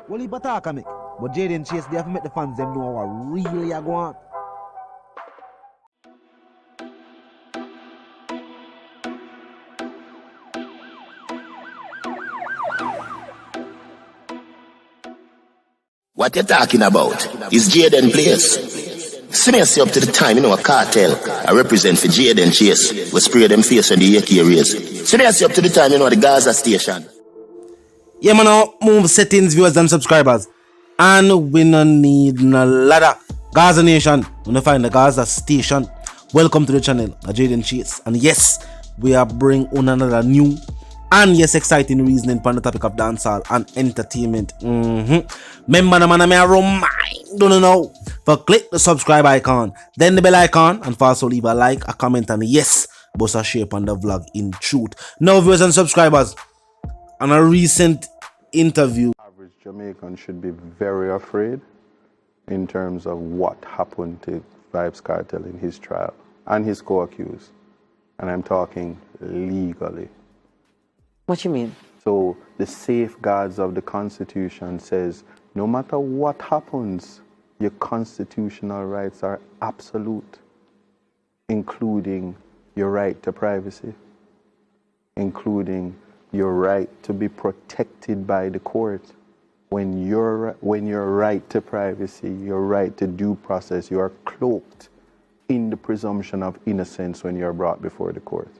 Well, he attack me. But Jayden Chase, they have to make the fans them know what really are going on. What you talking about is Jayden place. See me up to the time, a cartel. I represent for Jayden Chase. We spray them face when the AK raise. See me up to the time, the Gaza station. Yeah, man, now move settings, viewers and subscribers. And we don't need no ladder. Gaza Nation, when you find the Gaza station. Welcome to the channel, Jayden Chase. And yes, we are bringing on another new and yes, exciting reasoning on the topic of dancehall and entertainment. Remember, man, I remind you know, for click the subscribe icon, then the bell icon, and also leave a like, a comment, and yes, boss a share on the vlog in truth. Now, viewers and subscribers, on a recent interview, Average Jamaican should be very afraid in terms of what happened to Vybz Kartel in his trial and his co-accused. And I'm talking legally. What you mean? So the safeguards of the Constitution says no matter what happens, your constitutional rights are absolute, including your right to privacy, including your right to be protected by the court. When your right to privacy, your right to due process, you are cloaked in the presumption of innocence when you're brought before the court.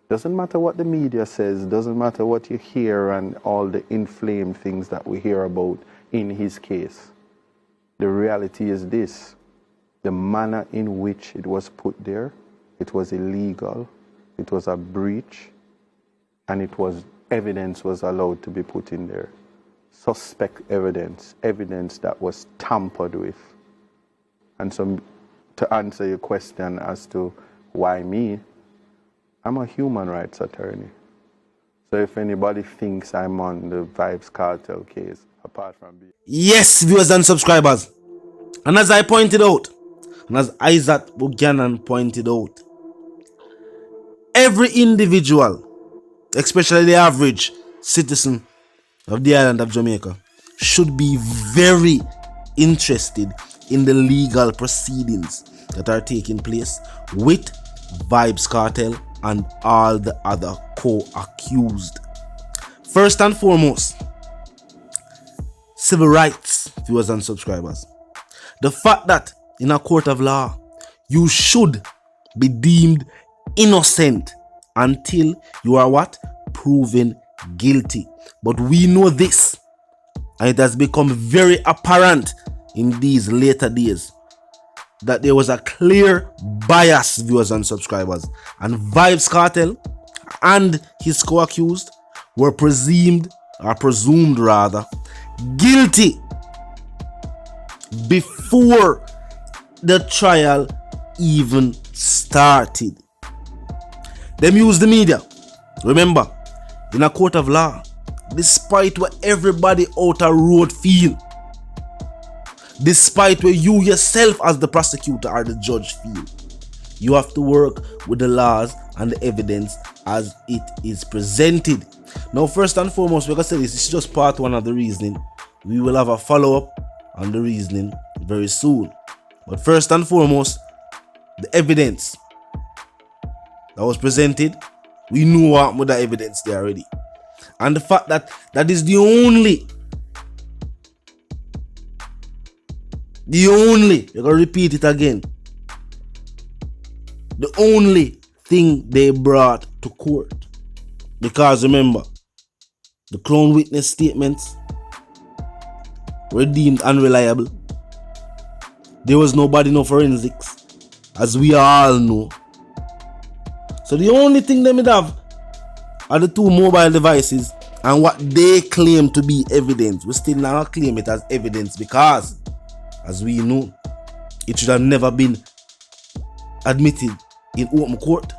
Doesn't matter what the media says, doesn't matter what you hear and all the inflamed things that we hear about in his case. The reality is this: the manner in which it was put there, it was illegal, it was a breach, and evidence was allowed to be put in there. Suspect evidence, evidence that was tampered with. And so to answer your question as to why me, I'm a human rights attorney. So if anybody thinks I'm on the Vybz Kartel case, apart from being... Yes, viewers and subscribers, and as I pointed out, and as Isaac Buchanan pointed out, every individual, especially the average citizen of the island of Jamaica, should be very interested in the legal proceedings that are taking place with Vybz Kartel and all the other co-accused. First and foremost, civil rights, viewers and subscribers. The fact that in a court of law, you should be deemed innocent until you are what? Proven guilty. But we know this, and it has become very apparent in these later days that there was a clear bias, viewers and subscribers, and Vybz Kartel and his co-accused were presumed rather guilty before the trial even started. Them use the media. Remember, in a court of law, despite what everybody out a road feel, despite what you yourself as the prosecutor or the judge feel, you have to work with the laws and the evidence as it is presented. Now, first and foremost, like I said, this is just part one of the reasoning. We will have a follow-up on the reasoning very soon. But first and foremost, the evidence that was presented, we knew what with the evidence there already. And the fact that that is the only, you're gonna repeat it again, the only thing they brought to court. Because remember, the Crown witness statements were deemed unreliable. There was nobody, no forensics, as we all know. So the only thing they would have are the two mobile devices and what they claim to be evidence. We still not claim it as evidence because, as we know, it should have never been admitted in open court,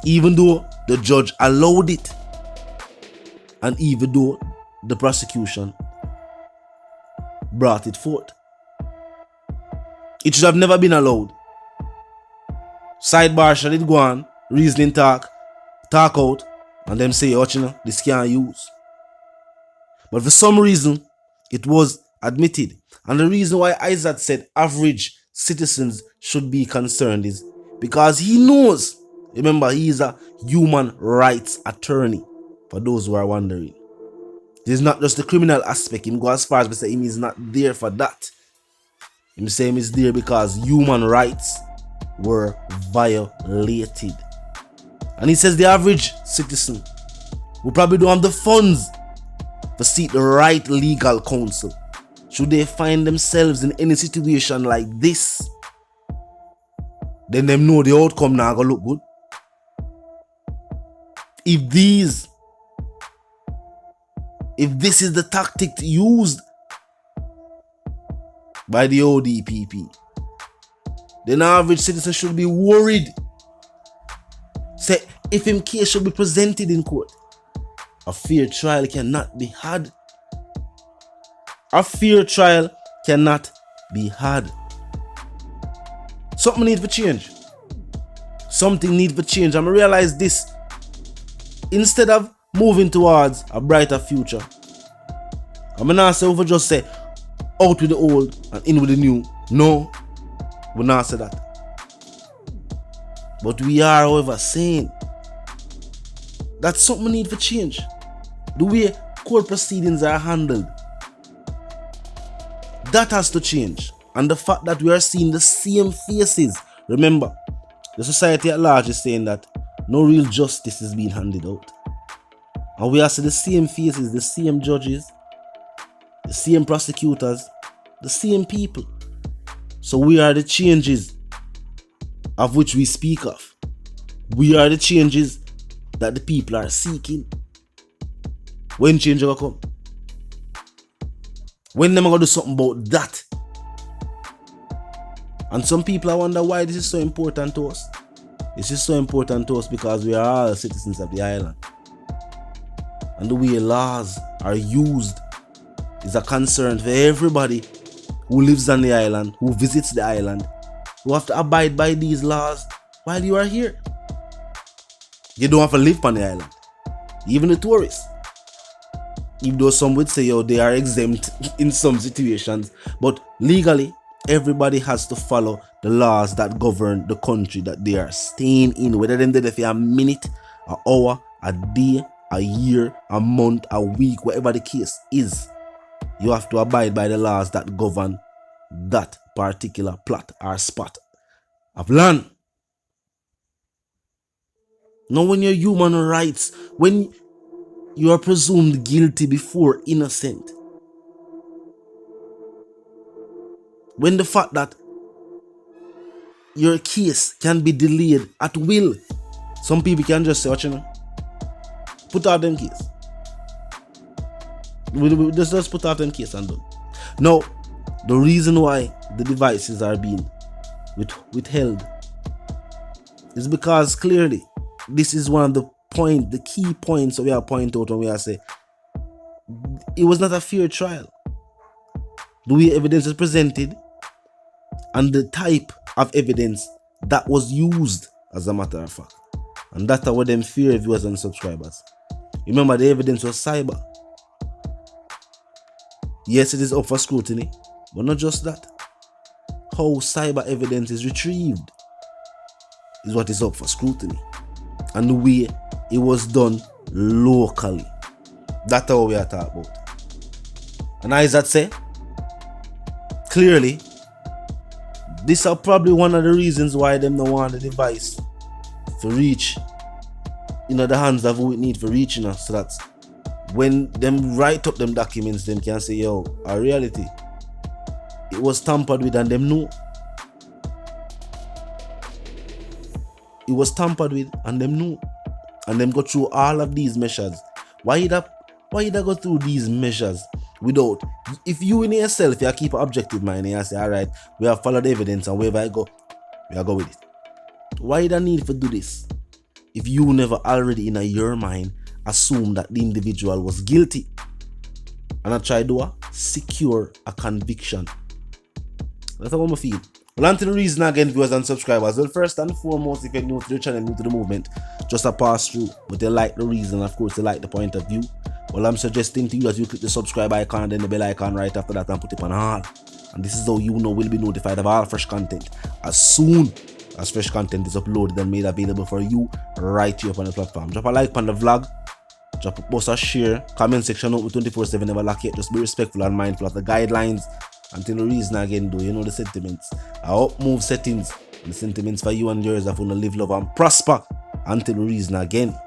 even though the judge allowed it, and even though the prosecution brought it forth. It should have never been allowed. Sidebar should it go on, reasoning talk out, and them say, oh, you know, this can't use. But for some reason, it was admitted. And the reason why Isaac said average citizens should be concerned is because he knows. Remember, he is a human rights attorney, for those who are wondering. There's not just the criminal aspect. Him go as far as to say him is not there for that. Him say him is there because human rights were violated. And he says the average citizen who probably don't have the funds to seek the right legal counsel, should they find themselves in any situation like this, then them know the outcome now gonna look good. If this is the tactic used by the ODPP, then average citizen should be worried. Say, if him case should be presented in court, a fair trial cannot be had. A fair trial cannot be had. Something need to change. Something need to change. And I realize this. Instead of moving towards a brighter future, I'm not saying we just say out with the old and in with the new. No, we not say that. But we are, however, saying that something need to change. The way court proceedings are handled, that has to change. And the fact that we are seeing the same faces. Remember, the society at large is saying that no real justice is being handed out. And we are seeing the same faces, the same judges, the same prosecutors, the same people. So we are the changes of which we speak of. We are the changes that the people are seeking. When change will come? When them are going to do something about that? And some people I wonder why this is so important to us. This is so important to us because we are all citizens of the island. And the way laws are used is a concern for everybody who lives on the island, who visits the island, who have to abide by these laws while you are here. You don't have to live on the island. Even the tourists. Even though some would say, yo, they are exempt in some situations. But legally, everybody has to follow the laws that govern the country that they are staying in. Whether them there for a minute, an hour, a day, a year, a month, a week, whatever the case is. You have to abide by the laws that govern that particular plot or spot of land. Now when your human rights, when you are presumed guilty before innocent, when the fact that your case can be delayed at will, some people can just say, what you know, put out them case. We just put out them case and done. Now, the reason why the devices are being withheld is because clearly this is one of the key points that we are pointing out when we are saying it was not a fair trial. The way evidence is presented and the type of evidence that was used, as a matter of fact. And that's what them fear viewers and subscribers. Remember, the evidence was cyber. Yes, it is up for scrutiny, but not just that. How cyber evidence is retrieved is what is up for scrutiny. And the way it was done locally. That's what we are talking about. And as I say, clearly, this are probably one of the reasons why them don't want the device to reach the hands of who it need for reaching us, so that when them write up them documents, them can say, yo, a reality, it was tampered with, and them know. It was tampered with and them know. And them go through all of these measures. Why you go through these measures without, if you in yourself, you keep an objective mind and you say, alright, we have followed the evidence and wherever I go, we are go with it. Why you don't need to do this if you never already in your mind assume that the individual was guilty and I try to secure a conviction? That's how I feel. Well, until the reason again, viewers and subscribers, well, first and foremost, if you're new to the channel, new to the movement, just a pass through, but you like the reason, of course, you like the point of view, Well, I'm suggesting to you that you click the subscribe icon and then the bell icon right after that and put it on all. And this is how you know we'll be notified of all fresh content as soon as fresh content is uploaded and made available for you right here upon the platform. Drop a like on the vlog, drop a post or share, comment section open 24/7, never lock it. Just be respectful and mindful of the guidelines until the reason again though. You know the sentiments. I hope move settings and the sentiments for you and yours that want to live, love and prosper until the reason again.